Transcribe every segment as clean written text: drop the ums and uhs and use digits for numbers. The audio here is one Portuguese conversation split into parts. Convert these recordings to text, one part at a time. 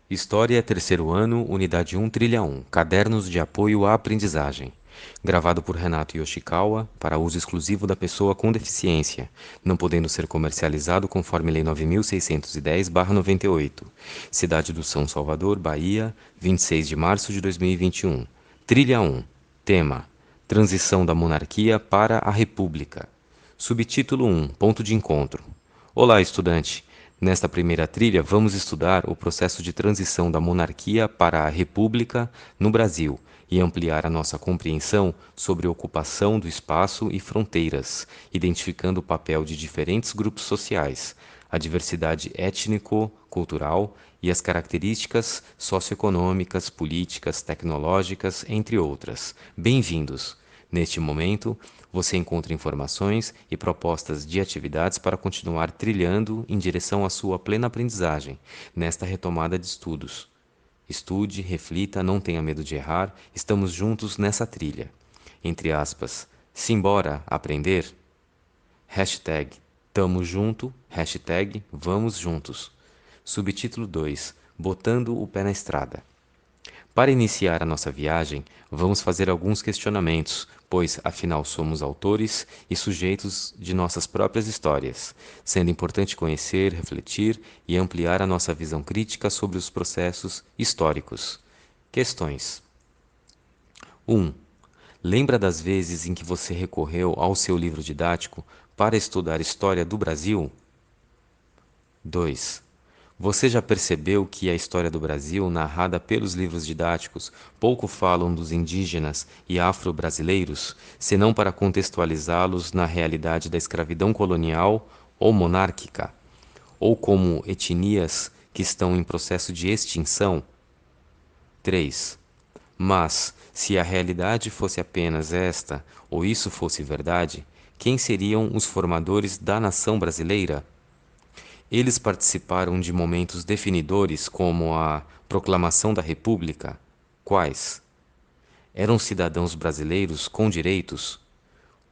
História, terceiro ano, unidade 1, trilha 1, Cadernos de Apoio à Aprendizagem. Gravado por Renato Yoshikawa, para uso exclusivo da pessoa com deficiência, não podendo ser comercializado conforme Lei 9610/98. Cidade do São Salvador, Bahia, 26 de março de 2021. Trilha 1. Tema: Transição da monarquia para a república. Subtítulo 1. Ponto de encontro. Olá, estudante. Nesta primeira trilha, vamos estudar o processo de transição da monarquia para a república no Brasil e ampliar a nossa compreensão sobre a ocupação do espaço e fronteiras, identificando o papel de diferentes grupos sociais, a diversidade étnico-cultural e as características socioeconômicas, políticas, tecnológicas, entre outras. Bem-vindos! Neste momento, você encontra informações e propostas de atividades para continuar trilhando em direção à sua plena aprendizagem nesta retomada de estudos. Estude, reflita, não tenha medo de errar, estamos juntos nessa trilha. Entre aspas, simbora aprender? Hashtag tamo junto, hashtag vamos juntos. Subtítulo 2, Botando o pé na estrada. Para iniciar a nossa viagem, vamos fazer alguns questionamentos, pois afinal somos autores e sujeitos de nossas próprias histórias, sendo importante conhecer, refletir e ampliar a nossa visão crítica sobre os processos históricos. Questões: 1. Lembra das vezes em que você recorreu ao seu livro didático para estudar história do Brasil? 2. Você já percebeu que a história do Brasil, narrada pelos livros didáticos, pouco falam dos indígenas e afro-brasileiros, senão para contextualizá-los na realidade da escravidão colonial ou monárquica, ou como etnias que estão em processo de extinção? 3. Mas, se a realidade fosse apenas esta, ou isso fosse verdade, quem seriam os formadores da nação brasileira? Eles participaram de momentos definidores como a Proclamação da República. Quais? Eram cidadãos brasileiros com direitos?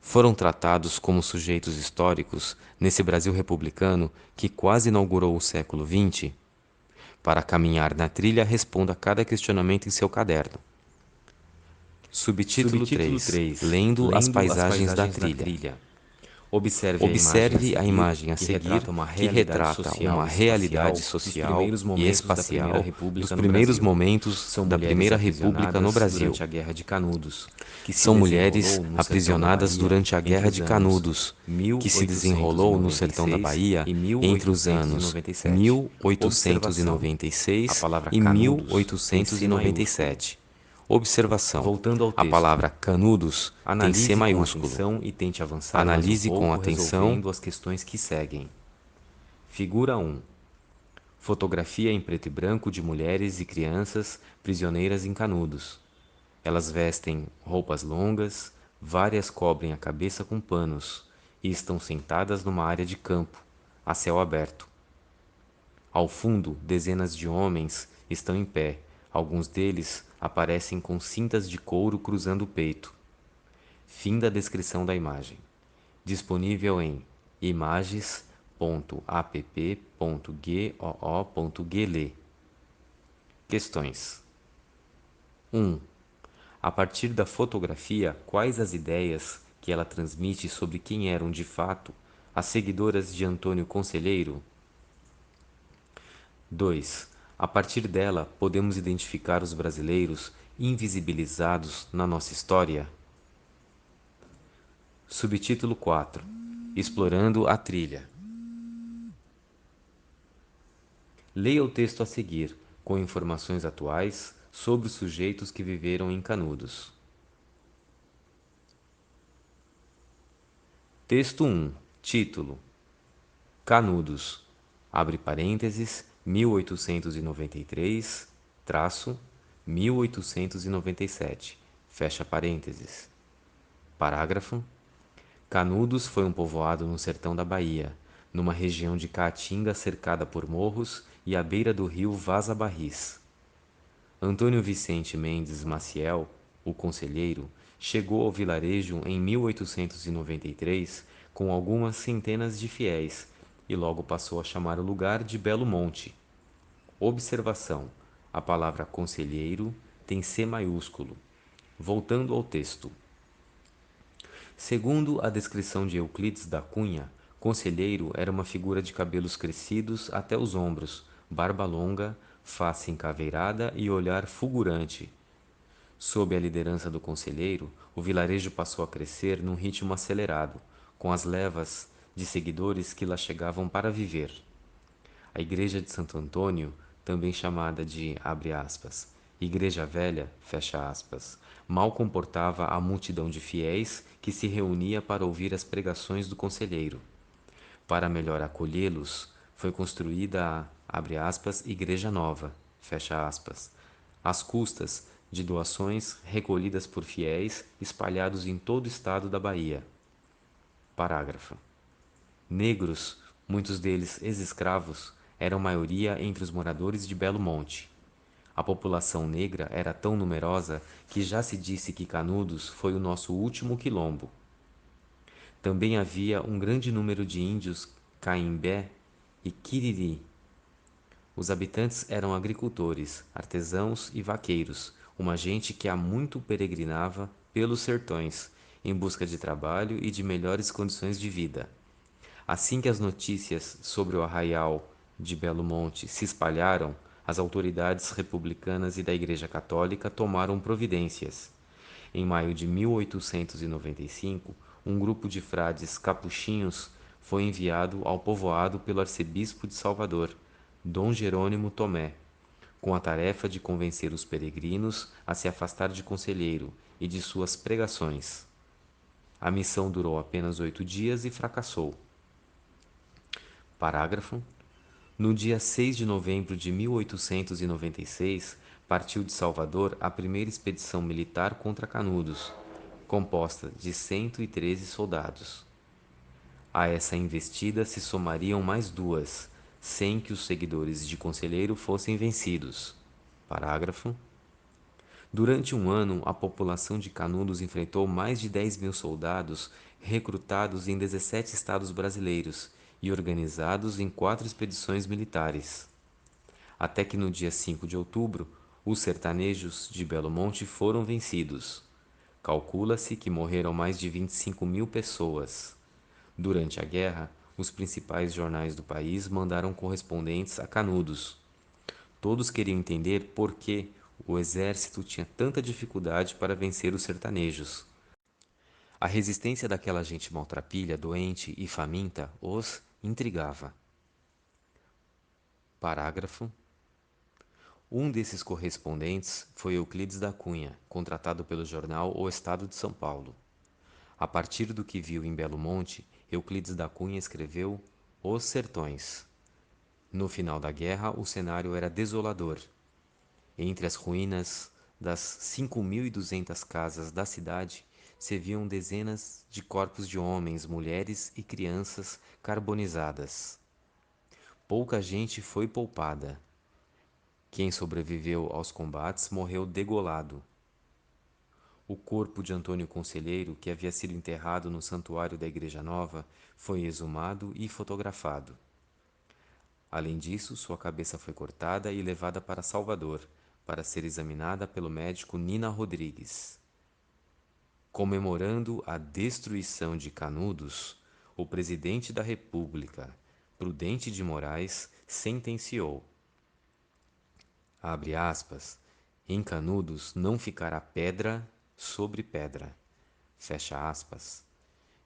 Foram tratados como sujeitos históricos nesse Brasil republicano que quase inaugurou o século XX? Para caminhar na trilha, responda a cada questionamento em seu caderno. Subtítulo 3: Lendo as paisagens da trilha. Observe a imagem a seguir, que retrata uma realidade social e espacial dos primeiros momentos da Primeira República no Brasil. São mulheres aprisionadas durante a Guerra de Canudos, que se desenrolou no sertão da Bahia entre os anos 1896 e 1897. Observação: a palavra Canudos tem C maiúsculo. Analise com atenção as questões que seguem. Figura 1. Fotografia em preto e branco de mulheres e crianças prisioneiras em Canudos. Elas vestem roupas longas, várias cobrem a cabeça com panos e estão sentadas numa área de campo, a céu aberto. Ao fundo, dezenas de homens estão em pé. Alguns deles aparecem com cintas de couro cruzando o peito. Fim da descrição da imagem. Disponível em images.app.goo.gle. Questões: 1. A partir da fotografia, quais as ideias que ela transmite sobre quem eram de fato as seguidoras de Antônio Conselheiro? 2. A partir dela, podemos identificar os brasileiros invisibilizados na nossa história? Subtítulo 4. Explorando a trilha. Leia o texto a seguir, com informações atuais sobre os sujeitos que viveram em Canudos. Texto 1. Título: Canudos. Abre parênteses, 1893, traço, 1897. Fecha parênteses. Parágrafo: Canudos foi um povoado no sertão da Bahia, numa região de caatinga cercada por morros e à beira do rio Vaza Barris. Antônio Vicente Mendes Maciel, o conselheiro, chegou ao vilarejo em 1893 com algumas centenas de fiéis e logo passou a chamar o lugar de Belo Monte. Observação: A palavra conselheiro tem C maiúsculo. Voltando ao texto. Segundo a descrição de Euclides da Cunha, conselheiro era uma figura de cabelos crescidos até os ombros, barba longa, face encaveirada e olhar fulgurante. Sob a liderança do conselheiro, o vilarejo passou a crescer num ritmo acelerado, com as levas de seguidores que lá chegavam para viver. A igreja de Santo Antônio, também chamada de, abre aspas, Igreja Velha, fecha aspas, mal comportava a multidão de fiéis que se reunia para ouvir as pregações do conselheiro. Para melhor acolhê-los, foi construída a, abre aspas, Igreja Nova, fecha aspas, às custas de doações recolhidas por fiéis espalhados em todo o estado da Bahia. Parágrafo. Negros, muitos deles ex-escravos, eram maioria entre os moradores de Belo Monte. A população negra era tão numerosa que já se disse que Canudos foi o nosso último quilombo. Também havia um grande número de índios Caimbé e Quiriri. Os habitantes eram agricultores, artesãos e vaqueiros, uma gente que há muito peregrinava pelos sertões, em busca de trabalho e de melhores condições de vida. Assim que as notícias sobre o arraial de Belo Monte se espalharam, as autoridades republicanas e da Igreja Católica tomaram providências. Em maio de 1895, um grupo de frades capuchinhos foi enviado ao povoado pelo arcebispo de Salvador, Dom Jerônimo Tomé, com a tarefa de convencer os peregrinos a se afastar de Conselheiro e de suas pregações. A missão durou apenas 8 dias e fracassou. Parágrafo. No dia 6 de novembro de 1896, partiu de Salvador a primeira expedição militar contra Canudos, composta de 113 soldados. A essa investida se somariam mais duas, sem que os seguidores de Conselheiro fossem vencidos. Parágrafo. Durante um ano, a população de Canudos enfrentou mais de 10.000 soldados recrutados em 17 estados brasileiros e organizados em 4 expedições militares. Até que no dia 5 de outubro, os sertanejos de Belo Monte foram vencidos. Calcula-se que morreram mais de 25.000 pessoas. Durante a guerra, os principais jornais do país mandaram correspondentes a Canudos. Todos queriam entender por que o exército tinha tanta dificuldade para vencer os sertanejos. A resistência daquela gente maltrapilha, doente e faminta os intrigava. Parágrafo. Um desses correspondentes foi Euclides da Cunha, contratado pelo jornal O Estado de São Paulo. A partir do que viu em Belo Monte, Euclides da Cunha escreveu Os Sertões. No final da guerra, o cenário era desolador. Entre as ruínas das 5.200 casas da cidade, se viam dezenas de corpos de homens, mulheres e crianças carbonizadas. Pouca gente foi poupada. Quem sobreviveu aos combates morreu degolado. O corpo de Antônio Conselheiro, que havia sido enterrado no santuário da Igreja Nova, foi exumado e fotografado. Além disso, sua cabeça foi cortada e levada para Salvador, para ser examinada pelo médico Nina Rodrigues. Comemorando a destruição de Canudos, o presidente da República, Prudente de Moraes, sentenciou, abre aspas, em Canudos não ficará pedra sobre pedra, fecha aspas.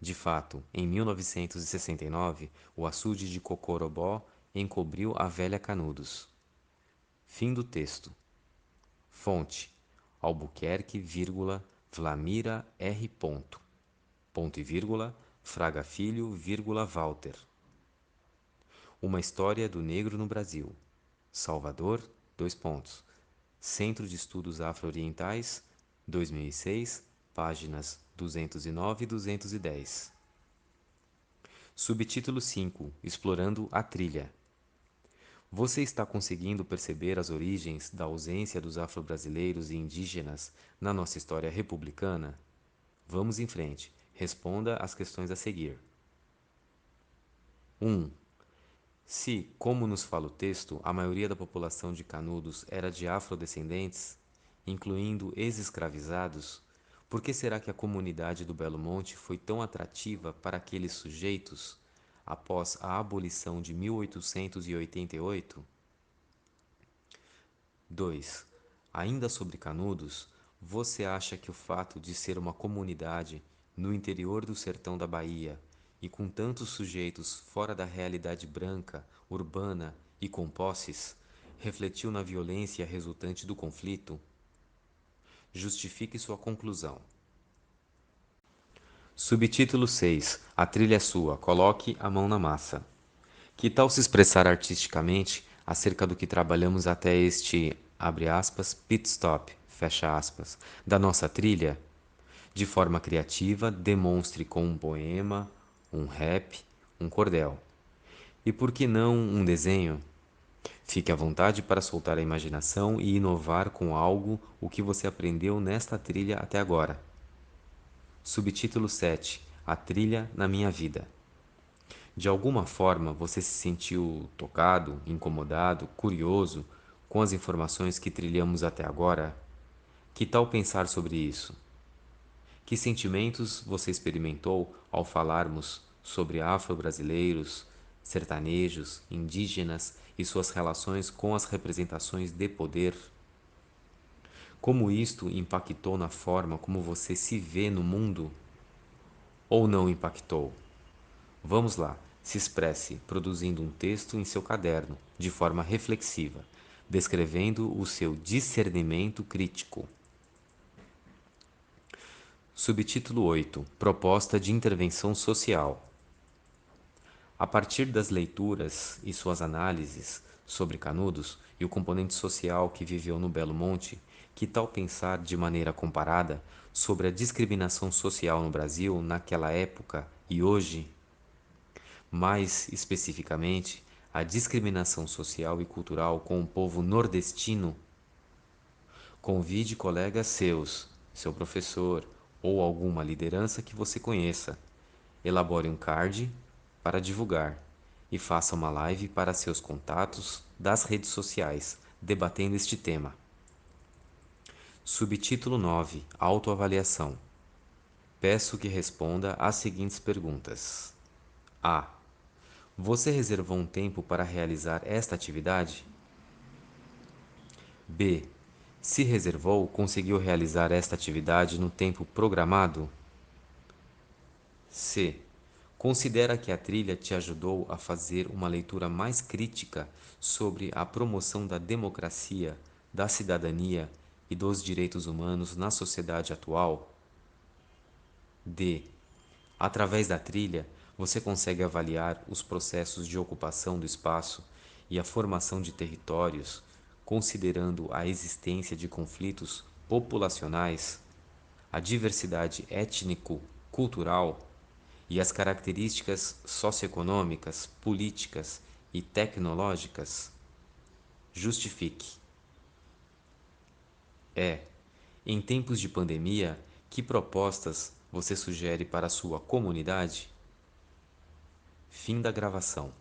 De fato, em 1969, o açude de Cocorobó encobriu a velha Canudos. Fim do texto. Fonte: Albuquerque, Vlamira R. Ponto e vírgula, Fraga Filho, Walter. Uma história do negro no Brasil. Salvador, Centro de Estudos Afro-Orientais, 2006, páginas 209 e 210. Subtítulo 5: Explorando a trilha. Você está conseguindo perceber as origens da ausência dos afro-brasileiros e indígenas na nossa história republicana? Vamos em frente. Responda às questões a seguir. 1. Se, como nos fala o texto, a maioria da população de Canudos era de afrodescendentes, incluindo ex-escravizados, por que será que a comunidade do Belo Monte foi tão atrativa para aqueles sujeitos após a abolição de 1888? 2. Ainda sobre Canudos, você acha que o fato de ser uma comunidade no interior do sertão da Bahia e com tantos sujeitos fora da realidade branca, urbana e com posses, refletiu na violência resultante do conflito? Justifique sua conclusão. Subtítulo 6. A trilha é sua. Coloque a mão na massa. Que tal se expressar artisticamente acerca do que trabalhamos até este, abre aspas, pit stop, fecha aspas, da nossa trilha? De forma criativa, demonstre com um poema, um rap, um cordel. E por que não um desenho? Fique à vontade para soltar a imaginação e inovar com algo o que você aprendeu nesta trilha até agora. Subtítulo 7. A trilha na minha vida. De alguma forma você se sentiu tocado, incomodado, curioso com as informações que trilhamos até agora? Que tal pensar sobre isso? Que sentimentos você experimentou ao falarmos sobre afro-brasileiros, sertanejos, indígenas e suas relações com as representações de poder? Como isto impactou na forma como você se vê no mundo? Ou não impactou? Vamos lá, se expresse produzindo um texto em seu caderno, de forma reflexiva, descrevendo o seu discernimento crítico. Subtítulo 8. Proposta de intervenção social. A partir das leituras e suas análises sobre Canudos e o componente social que viveu no Belo Monte, que tal pensar de maneira comparada sobre a discriminação social no Brasil naquela época e hoje? Mais especificamente, a discriminação social e cultural com o povo nordestino? Convide colegas seus, seu professor ou alguma liderança que você conheça. Elabore um card para divulgar e faça uma live para seus contatos das redes sociais, debatendo este tema. Subtítulo 9. Autoavaliação. Peço que responda às seguintes perguntas. A. Você reservou um tempo para realizar esta atividade? B. Se reservou, conseguiu realizar esta atividade no tempo programado? C. Considera que a trilha te ajudou a fazer uma leitura mais crítica sobre a promoção da democracia, da cidadania e dos direitos humanos na sociedade atual? D. Através da trilha, você consegue avaliar os processos de ocupação do espaço e a formação de territórios, considerando a existência de conflitos populacionais, a diversidade étnico-cultural e as características socioeconômicas, políticas e tecnológicas? Justifique. É, em tempos de pandemia, que propostas você sugere para a sua comunidade? Fim da gravação.